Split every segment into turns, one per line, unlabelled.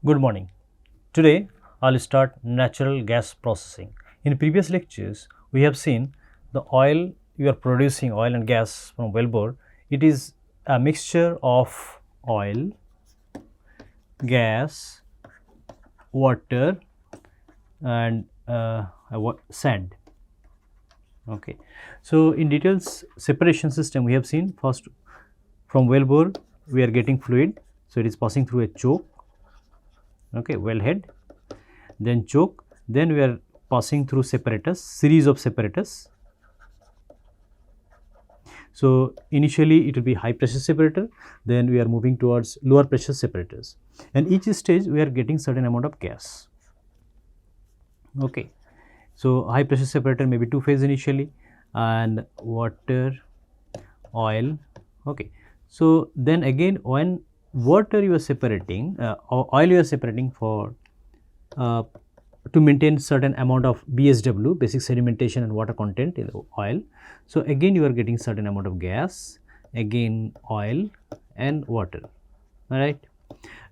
Good morning. Today I'll start natural gas processing. In previous lectures, we have seen the oil you are producing, oil and gas from wellbore. It is a mixture of oil, gas, water, and sand. Okay. So in details separation system, we have seen first from wellbore we are getting fluid. So it is passing through a choke. Okay, wellhead, then choke, then we are passing through separators, series of separators. So initially it will be high pressure separator, then we are moving towards lower pressure separators, and each stage we are getting certain amount of gas. Okay, so high pressure separator may be two phase initially, and water, oil. Okay, so then again when water you are separating, oil you are separating for to maintain certain amount of BSW, basic sedimentation and water content in the oil. So again you are getting certain amount of gas, again oil and water, alright.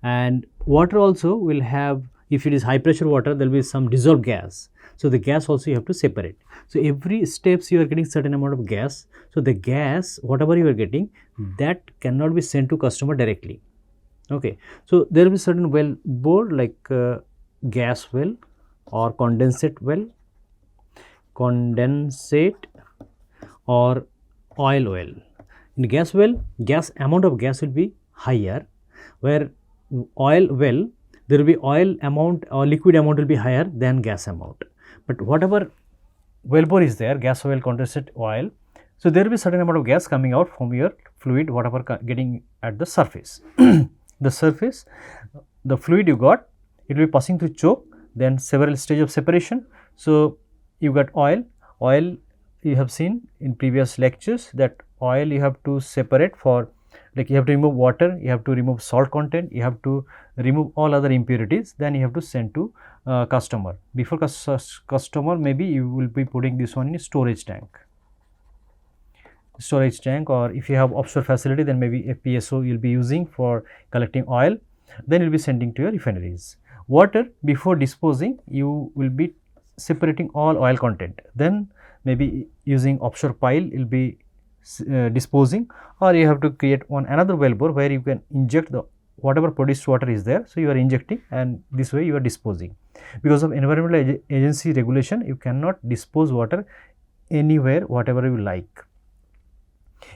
And water also will have, if it is high pressure water, there will be some dissolved gas. So the gas also you have to separate. So every steps you are getting certain amount of gas. So the gas, whatever you are getting, that cannot be sent to customer directly. Okay, so there will be certain well bore like gas well or condensate well, condensate or oil well. In gas well, gas amount of gas will be higher, where oil well there will be oil amount or liquid amount will be higher than gas amount. But whatever wellbore is there, gas oil, condensate oil, so there will be certain amount of gas coming out from your fluid, whatever getting at the surface. The surface, the fluid you got, it will be passing through choke, then several stage of separation. So you got oil you have seen in previous lectures that oil you have to separate for, like you have to remove water, you have to remove salt content, you have to remove all other impurities, then you have to send to customer. Before customer, maybe you will be putting this one in storage tank, or if you have offshore facility, then maybe FPSO you will be using for collecting oil, then you will be sending to your refineries. Water, before disposing, you will be separating all oil content, then maybe using offshore pile you will be disposing, or you have to create another wellbore where you can inject the whatever produced water is there. So you are injecting, and this way you are disposing. Because of environmental agency regulation, you cannot dispose water anywhere whatever you like.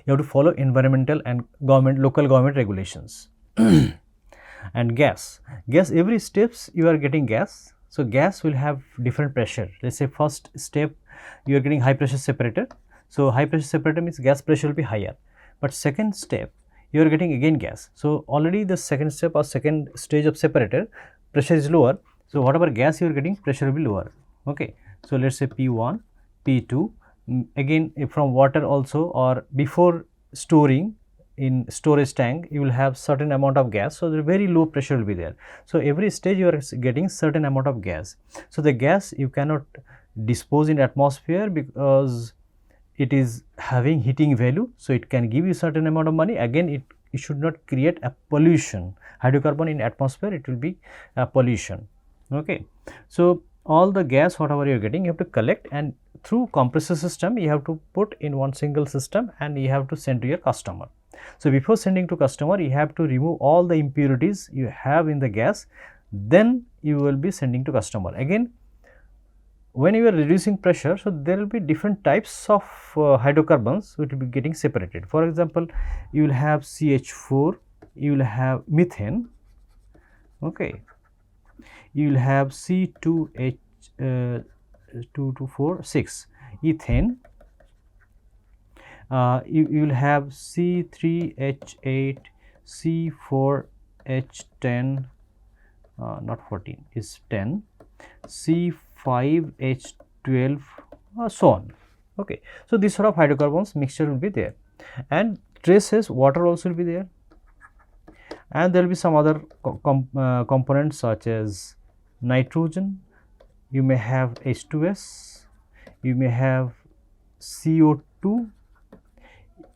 You have to follow environmental and local government regulations. And gas, every steps you are getting gas. So gas will have different pressure. Let's say first step you are getting high pressure separator. So high pressure separator means gas pressure will be higher, but second step you are getting again gas. So already the second step or second stage of separator, pressure is lower. So whatever gas you are getting, pressure will be lower. Okay, so let's say P1, P2. Again from water also, or before storing in storage tank, you will have certain amount of gas. So the very low pressure will be there. So every stage you are getting certain amount of gas. So the gas you cannot dispose in atmosphere because it is having heating value. So it can give you certain amount of money. Again, it should not create a pollution. Hydrocarbon in atmosphere, it will be a pollution. Okay, so all the gas whatever you are getting, you have to collect, and through compressor system you have to put in one single system, and you have to send to your customer. So before sending to customer, you have to remove all the impurities you have in the gas, then you will be sending to customer. Again, when you are reducing pressure, so there will be different types of hydrocarbons which will be getting separated. For example, you will have CH4, you will have methane, okay, you will have C2H 2,2,4,6 ethane, you will have C3H8 C4H10 not 14 is 10 C5H12 so on. Okay, so this sort of hydrocarbons mixture will be there, and traces water also will be there, and there will be some other components such as nitrogen, you may have H2S, you may have CO2,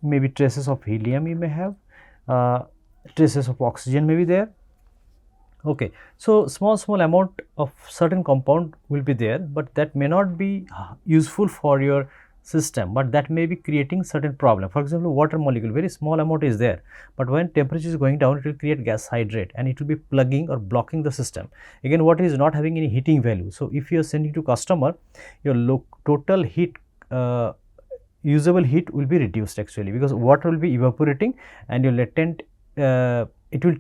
maybe traces of helium, you may have traces of oxygen may be there. Okay, so small amount of certain compound will be there, but that may not be useful for your system, but that may be creating certain problem. For example, water molecule, very small amount is there, but when temperature is going down, it will create gas hydrate and it will be plugging or blocking the system. Again, water is not having any heating value. So if you are sending to customer, your total heat usable heat will be reduced actually, because water will be evaporating and your latent it will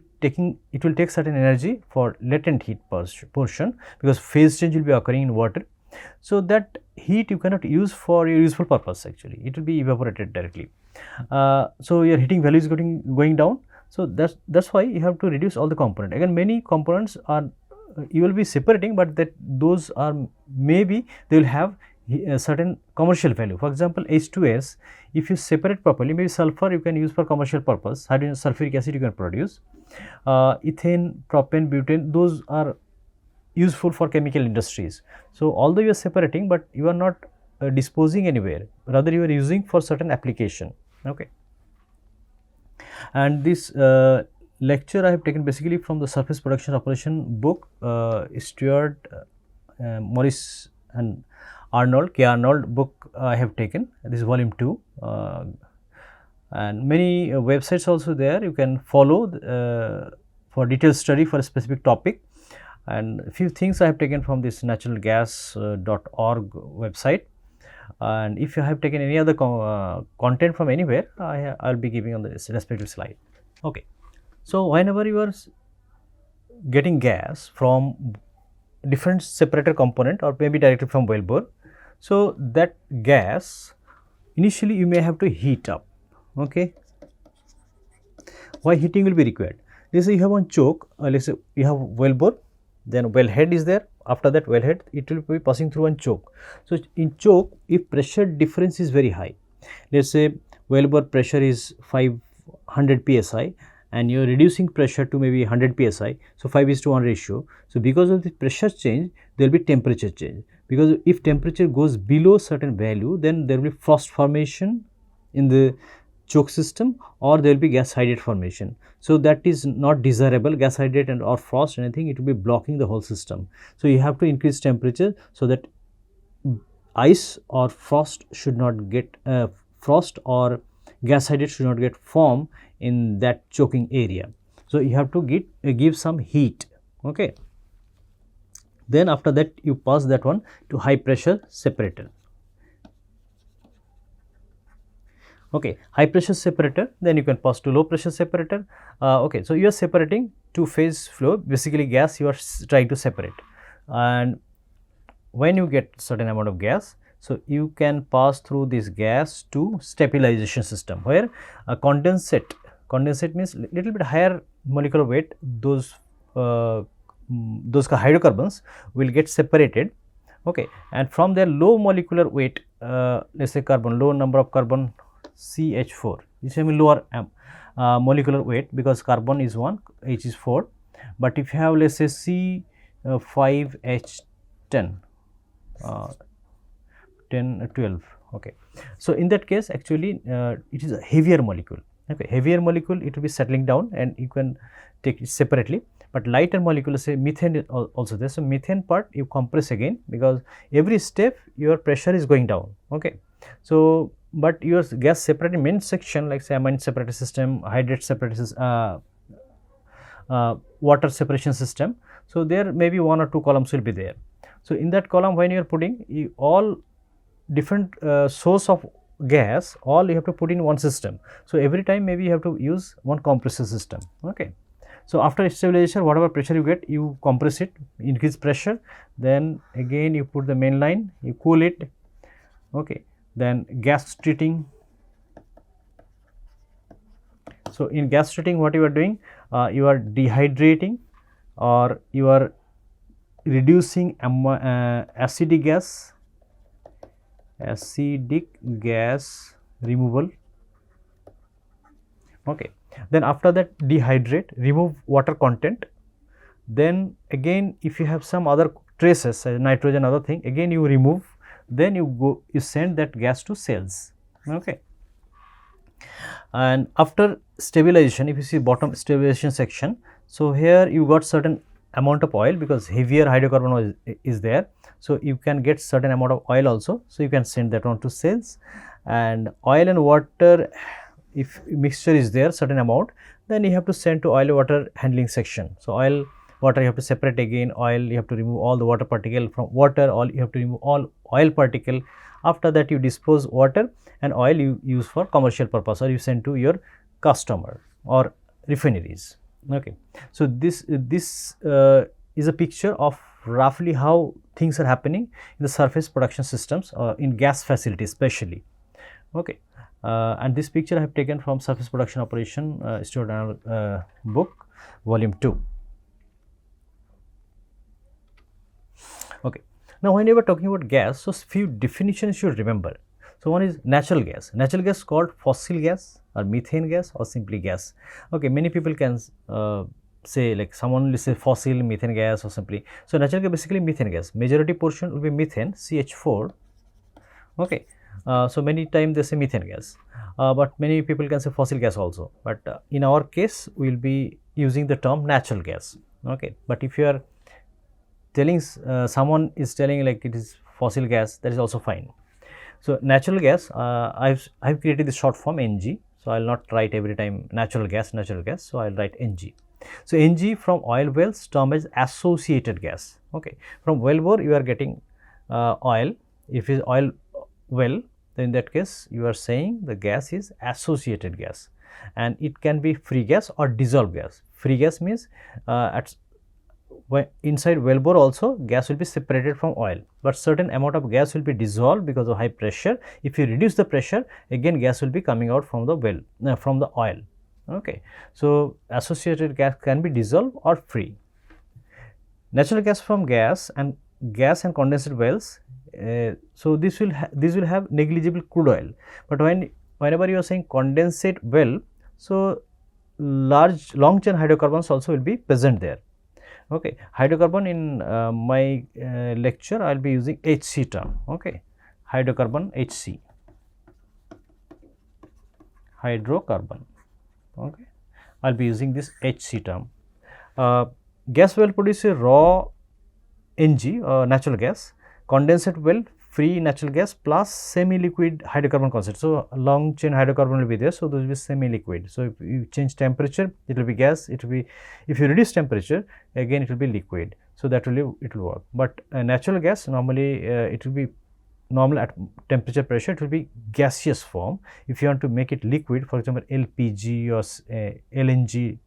take certain energy for latent heat portion, because phase change will be occurring in water. So that heat you cannot use for your useful purpose actually, it will be evaporated directly. So your heating value is going down. So that's why you have to reduce all the component. Again, many components are you will be separating, but those are maybe they will have a certain commercial value. For example, H2S, if you separate properly, maybe sulfur you can use for commercial purpose, hydrogen sulfuric acid you can produce, ethane, propane, butane, those are useful for chemical industries. So although you are separating, but you are not disposing anywhere, rather you are using for certain application. Okay. And this lecture I have taken basically from the surface production operation book, Stuart, Morris and Arnold, K. Arnold book I have taken. This is volume 2, and many websites also there you can follow for detailed study for a specific topic. And a few things I have taken from this naturalgas.org website. And if you have taken any other content from anywhere, I will be giving on the respective slide. Okay. So whenever you are getting gas from different separator component or maybe directly from wellbore, so that gas initially you may have to heat up. Okay. Why heating will be required? Let's say you have one choke, let's say you have wellbore, then wellhead is there. After that wellhead, it will be passing through one choke. So in choke, if pressure difference is very high, let's say wellbore pressure is 500 psi and you are reducing pressure to maybe 100 psi, so 5:1 ratio. So because of the pressure change, there will be temperature change, because if temperature goes below certain value, then there will be frost formation in the choke system, or there will be gas hydrate formation. So that is not desirable, gas hydrate and or frost anything, it will be blocking the whole system. So you have to increase temperature so that ice or frost should not get frost or gas hydrate should not get formed in that choking area. So you have to give some heat. Okay. Then after that you pass that one to high pressure separator. Okay, high pressure separator, then you can pass to low pressure separator. Okay, so you are separating two phase flow, basically gas you are trying to separate, and when you get certain amount of gas, so you can pass through this gas to stabilization system, where a condensate means little bit higher molecular weight, those hydrocarbons will get separated. Okay, and from their low molecular weight, let's say carbon, low number of carbon, CH4, this is lower molecular weight, because carbon is 1, H is 4, but if you have let's say C5H10, 12. Okay, so in that case actually it is a heavier molecule. Okay, heavier molecule, it will be settling down and you can take it separately, but lighter molecule, say methane is also there. So methane part you compress again, because every step your pressure is going down. Okay, so but your gas separating main section, like say amine separator system, hydrate separator system, water separation system, so there maybe 1 or 2 columns will be there. So in that column, when you are putting all different source of gas, all you have to put in one system. So every time maybe you have to use one compressor system. Okay, so after stabilization, whatever pressure you get, you compress it, increase pressure, then again you put the main line, you cool it. Okay, then gas treating. So in gas treating, what you are doing, you are dehydrating or you are reducing acidic gas removal. Okay, then after that dehydrate, remove water content, then again if you have some other traces, nitrogen, other thing, again you remove, then you send that gas to cells. Okay, and after stabilization, if you see bottom stabilization section, so here you got certain amount of oil, because heavier hydrocarbon is there. So, you can get certain amount of oil also. So, you can send that on to sales, and oil and water, if mixture is there certain amount, then you have to send to oil water handling section. So, oil water you have to separate again, oil you have to remove all the water particle from water, oil you have to remove all oil particle. After that you dispose water, and oil you use for commercial purpose, or you send to your customer or refineries. Okay. So, this is a picture of roughly how things are happening in the surface production systems in gas facilities especially. Okay. And this picture I have taken from Surface Production Operation Student book volume 2. Okay. Now, when you were talking about gas, so few definitions you should remember. So, one is natural gas. Natural gas called fossil gas or methane gas or simply gas. Okay, many people can say, like someone will say fossil, methane gas or simply. So, natural gas basically methane gas. Majority portion will be methane, CH4. Okay. So, many times they say methane gas, but many people can say fossil gas also. But in our case, we will be using the term natural gas. Okay. But if you are telling someone is telling like it is fossil gas, that is also fine. So, natural gas, I've created the short form NG. So, I will not write every time natural gas. So, I will write NG. So, NG from oil wells term as associated gas. Okay. From well bore you are getting oil. If it is oil well, then in that case you are saying the gas is associated gas, and it can be free gas or dissolved gas. Free gas means inside well bore also gas will be separated from oil, but certain amount of gas will be dissolved because of high pressure. If you reduce the pressure, again gas will be coming out from the well from the oil. Okay. So, associated gas can be dissolved or free. Natural gas from gas and condensate wells. So, this will have negligible crude oil, but whenever you are saying condensate well, so long chain hydrocarbons also will be present there. Okay. Hydrocarbon in my lecture I will be using HC term. Okay. Hydrocarbon HC, hydrocarbon. Okay. I will be using this HC term. Gas well produces raw NG natural gas, condensate well free natural gas plus semi-liquid hydrocarbon concentrate. So, long chain hydrocarbon will be there. So, those will be semi-liquid. So, if you change temperature, it will be gas. It will be, if you reduce temperature, again it will be liquid. So, that will work. But natural gas normally it will be normal at temperature pressure, it will be gaseous form. If you want to make it liquid, for example, LPG or LNG.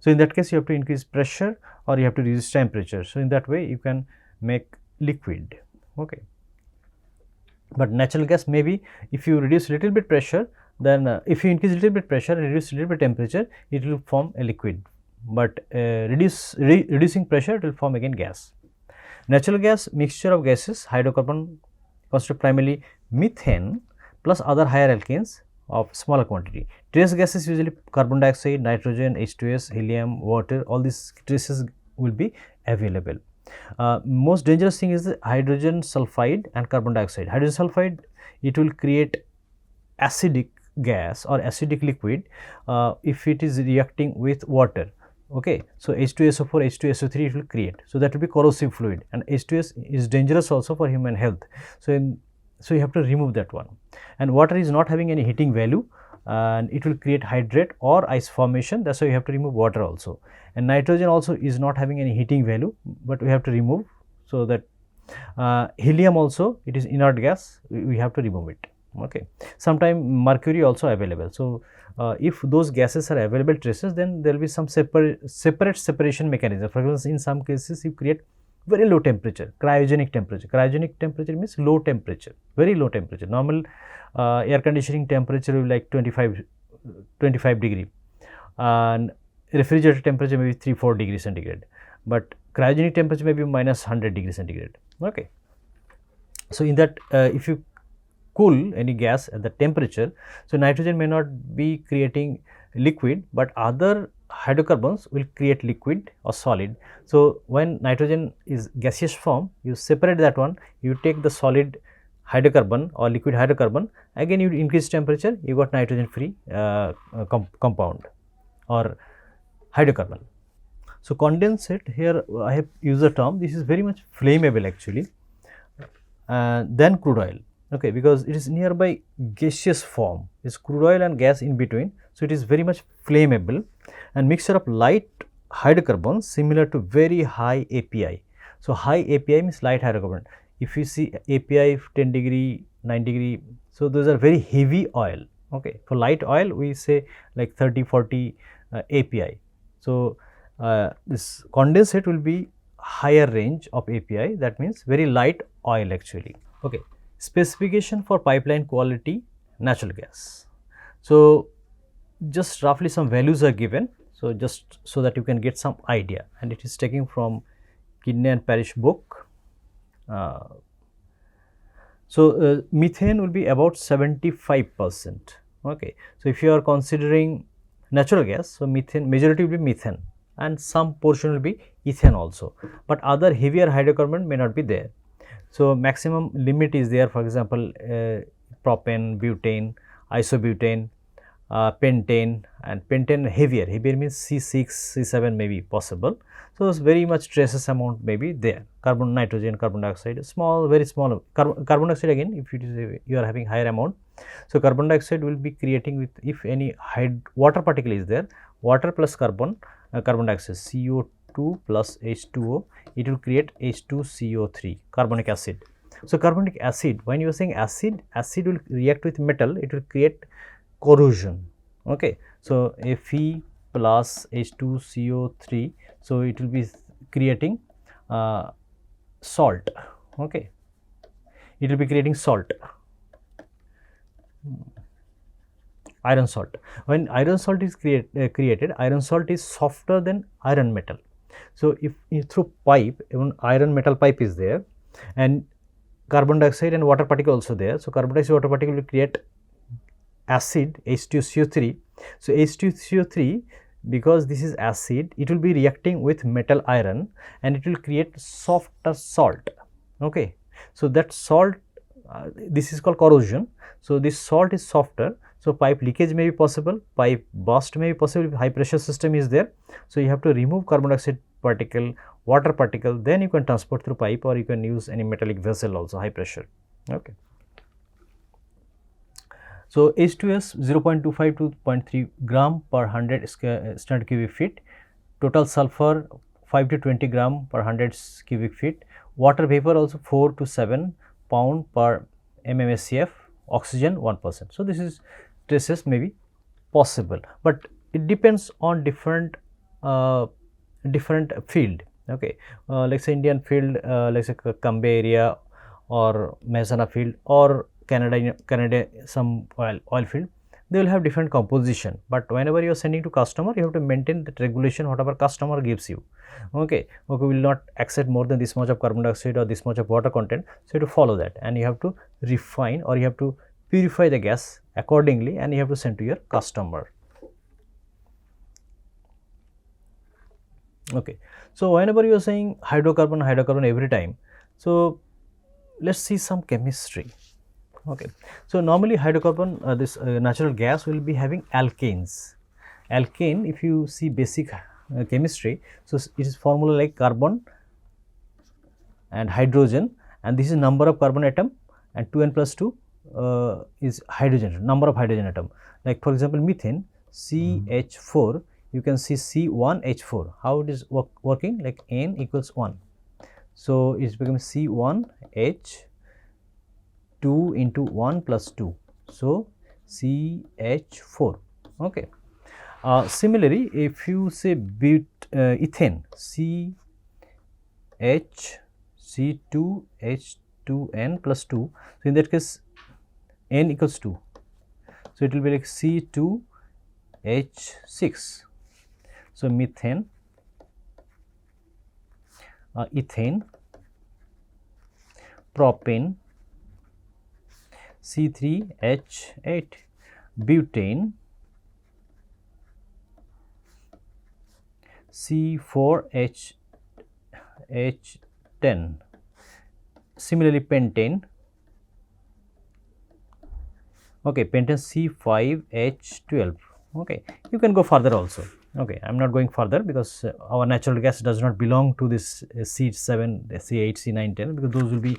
So, in that case you have to increase pressure or you have to reduce temperature. So, in that way you can make liquid. Okay. But natural gas, maybe if you reduce little bit pressure, then if you increase little bit pressure and reduce little bit temperature, it will form a liquid, but reducing pressure, it will form again gas. Natural gas mixture of gases, hydrocarbon constitute primarily methane plus other higher alkanes of smaller quantity. Trace gases usually carbon dioxide, nitrogen, H2S, helium, water, all these traces will be available. Most dangerous thing is the hydrogen sulfide and carbon dioxide. Hydrogen sulfide, it will create acidic gas or acidic liquid if it is reacting with water. Okay. So, H2SO4, H2SO3 it will create. So, that will be corrosive fluid, and H2S is dangerous also for human health. So, so you have to remove that one, and water is not having any heating value and it will create hydrate or ice formation. That is why you have to remove water also, and nitrogen also is not having any heating value, but we have to remove. So, that helium also, it is inert gas, we have to remove it. Okay. Sometime mercury also available. So, if those gases are available traces, then there will be some separation mechanism. For example, in some cases you create very low temperature, cryogenic temperature. Cryogenic temperature means low temperature, very low temperature. Normal air conditioning temperature will be like 25 degree, and refrigerator temperature may be 3-4 degrees centigrade, but cryogenic temperature may be minus 100 degrees centigrade. Okay. So, in that if you cool any gas at the temperature, so nitrogen may not be creating liquid, but other hydrocarbons will create liquid or solid. So, when nitrogen is gaseous form, you separate that one, you take the solid hydrocarbon or liquid hydrocarbon, again you increase temperature, you got nitrogen free compound or hydrocarbon. So, condensate here I have used the term, this is very much flammable actually than crude oil, okay, because it is nearby gaseous form, is crude oil and gas in between. So, it is very much flammable and mixture of light hydrocarbons similar to very high API. So, high API means light hydrocarbon. If you see API 10 degree, 9 degree, so those are very heavy oil, okay. For light oil we say like 30, 40 API. So, this condensate will be higher range of API, that means very light oil actually, okay. Specification for pipeline quality natural gas. So, just roughly some values are given. So, just so that you can get some idea, and it is taken from Kidney and Parish book. Methane will be about 75%, okay. So, if you are considering natural gas, so methane majority will be methane and some portion will be ethane also, but other heavier hydrocarbon may not be there. So, maximum limit is there, for example, propane, butane, isobutane, pentane, and pentane heavier means C6, C7 may be possible. So, very much traces amount may be there, carbon, nitrogen, carbon dioxide, small, very small, carbon dioxide again if it is you are having higher amount. So, carbon dioxide will be creating with, if any water particle is there, water plus carbon, carbon dioxide CO2 plus H2O, it will create H2CO3, carbonic acid. So, carbonic acid, when you are saying acid, acid will react with metal, it will create corrosion, okay. So, Fe plus H2CO3, so it will be creating salt, okay. It will be creating salt, iron salt. When iron salt is created, iron salt is softer than iron metal. So, if through pipe, even iron metal pipe is there and carbon dioxide and water particle also there. So, carbon dioxide water particle will create acid H2CO3. So, H2CO3, because this is acid, it will be reacting with metal iron and it will create softer salt, okay. So, that salt, this is called corrosion. So, this salt is softer. So, pipe leakage may be possible, pipe burst may be possible if high pressure system is there. So, you have to remove carbon dioxide particle, water particle, then you can transport through pipe, or you can use any metallic vessel also, high pressure, okay. So, H2S 0.25 to 0.3 gram per 100 standard cubic feet, total sulfur 5 to 20 gram per 100 cubic feet, water vapor also 4 to 7 pound per mmSCF, oxygen 1%. So, this is traces may be possible, but it depends on different field, okay. Like say Indian field, like say Kambe area or Mehsana field or Canada some oil field, they will have different composition, but whenever you are sending to customer, you have to maintain that regulation whatever customer gives you, okay. We will not accept more than this much of carbon dioxide or this much of water content. So, you have to follow that and you have to refine or you have to purify the gas accordingly and you have to send to your customer, okay. So, whenever you are saying hydrocarbon every time, so let us see some chemistry, okay. So, normally hydrocarbon, this natural gas will be having alkanes. Alkane, if you see basic chemistry, so it is formula like carbon and hydrogen, and this is number of carbon atom, and 2n plus 2 is hydrogen, number of hydrogen atom. Like for example, methane CH4, you can see C1H4, how it is working, like N equals 1. So, it becomes C1H 2 into 1 plus 2. So, CH4, okay. Similarly, if you say ethane CH C2H2N plus 2, so in that case N equals 2. So, it will be like C2H6. So, methane, ethane, propane, C3H8, butane, C4H10, similarly pentane, okay, pentane C5H12, okay. You can go further also. Okay, I am not going further because our natural gas does not belong to this C7, C8, C9, 10 because those will be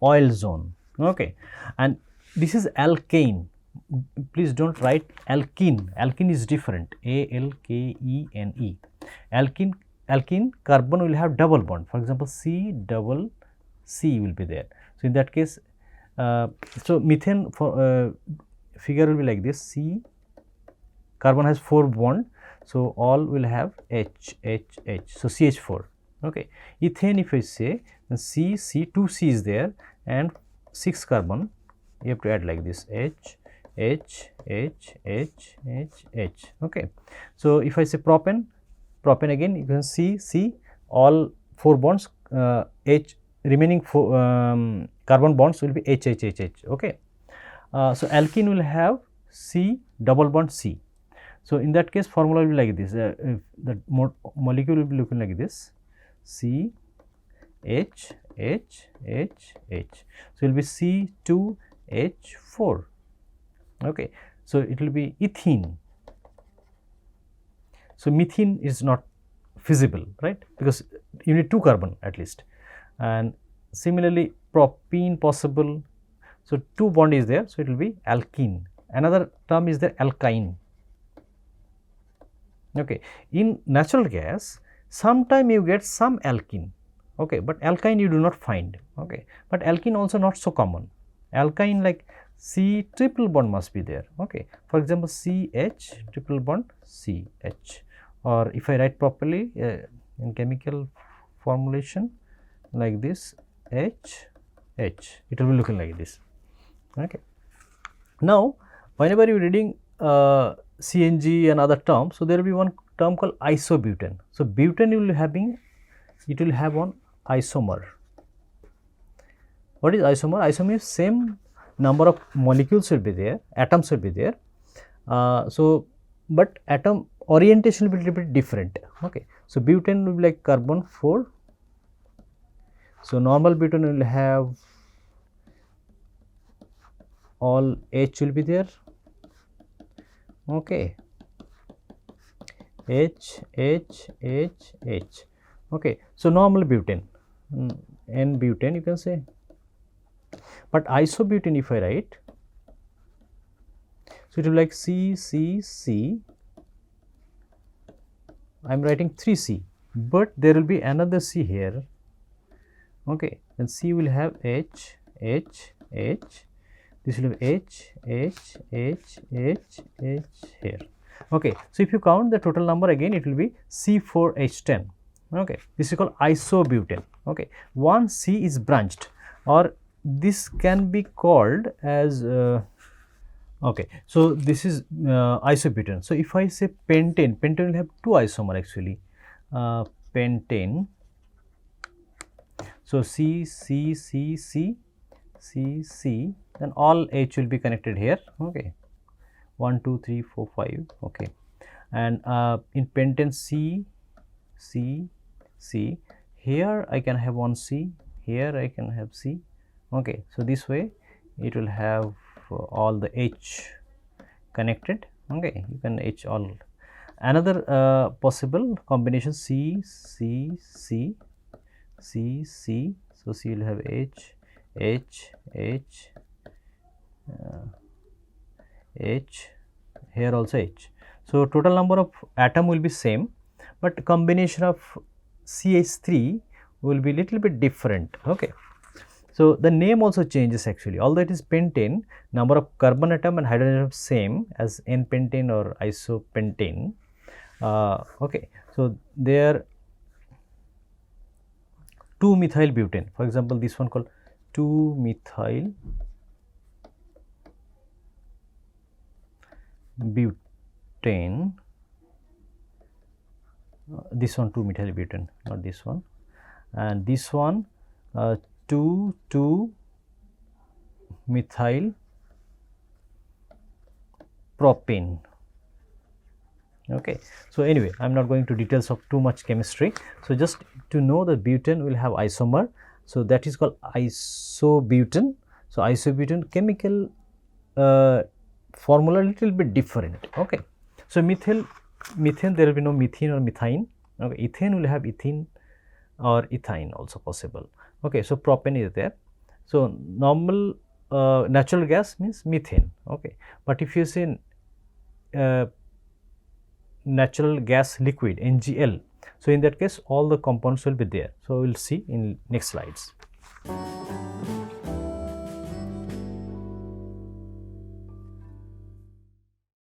oil zone. Okay, and this is alkane. Please don't write alkene. Alkene is different. ALKENE. Alkene carbon will have double bond. For example, C double C will be there. So in that case, so methane for figure will be like this. C carbon has 4 bond. So all will have H. So CH4. Okay. Ethane, if I say, then C, 2 C is there and 6 carbon. You have to add like this H. Okay. So if I say propane again, you can see all 4 bonds, H remaining 4 carbon bonds will be H. Okay. So alkene will have C double bond C. So in that case, formula will be like this. The molecule will be looking like this: C H. So it will be C2H4. Okay. So it will be ethene. So methane is not feasible, right? Because you need 2 carbon at least. And similarly, propene possible. So 2 bond is there. So it will be alkene. Another term is there, alkyne. Okay. In natural gas, sometime you get some alkene, okay, but alkyne you do not find, okay, but alkene also not so common. Alkyne like C triple bond must be there, okay. For example, CH triple bond CH, or if I write properly in chemical formulation like this H, it will be looking like this, okay. Now, whenever you are reading CNG and other terms, so there will be one term called isobutane. So butane you will having, it will have one isomer. What is isomer? Isomer is same number of molecules will be there, atoms will be there. So but atom orientation will be a little bit different. Okay. So butane will be like carbon 4. So normal butane will have all H will be there. Okay, H. Okay, so normal butane, N-butane you can say, but isobutane if I write, so it will be like C. I am writing 3C, but there will be another C here. Okay, and C will have H. This will have H here. Okay, so if you count the total number again, it will be C4H10. Okay, this is called isobutane. Okay, one C is branched, or this can be called as okay. So this is isobutane. So if I say pentane will have 2 isomer actually. Pentane. So C, then all H will be connected here. Okay, 1, 2, 3, 4, 5. Okay, and in pentane C, here I can have one C, here I can have C. Okay, so this way it will have all the H connected. Okay, you can H all. Another possible combination C. So C will have H, here also H. So total number of atom will be same, but combination of CH3 will be little bit different. Okay. So the name also changes actually, although it is pentane, number of carbon atom and hydrogen atom same as N-pentane or isopentane. Okay. So there 2-methyl butane, for example, this one called 2-methyl butane, this one 2-methyl butane, not this one, and this one 2,2-methyl propane. Okay. So anyway, I am not going to details of too much chemistry. So just to know that butane will have isomer, so that is called isobutane. So isobutane chemical formula little bit different. Okay. So methyl methane, there will be no methane or methane. Okay, ethane will have ethene or ethane also possible. Okay, so propane is there. So normal natural gas means methane. Okay, but if you say natural gas liquid NGL, so in that case all the compounds will be there. So we will see in next slides.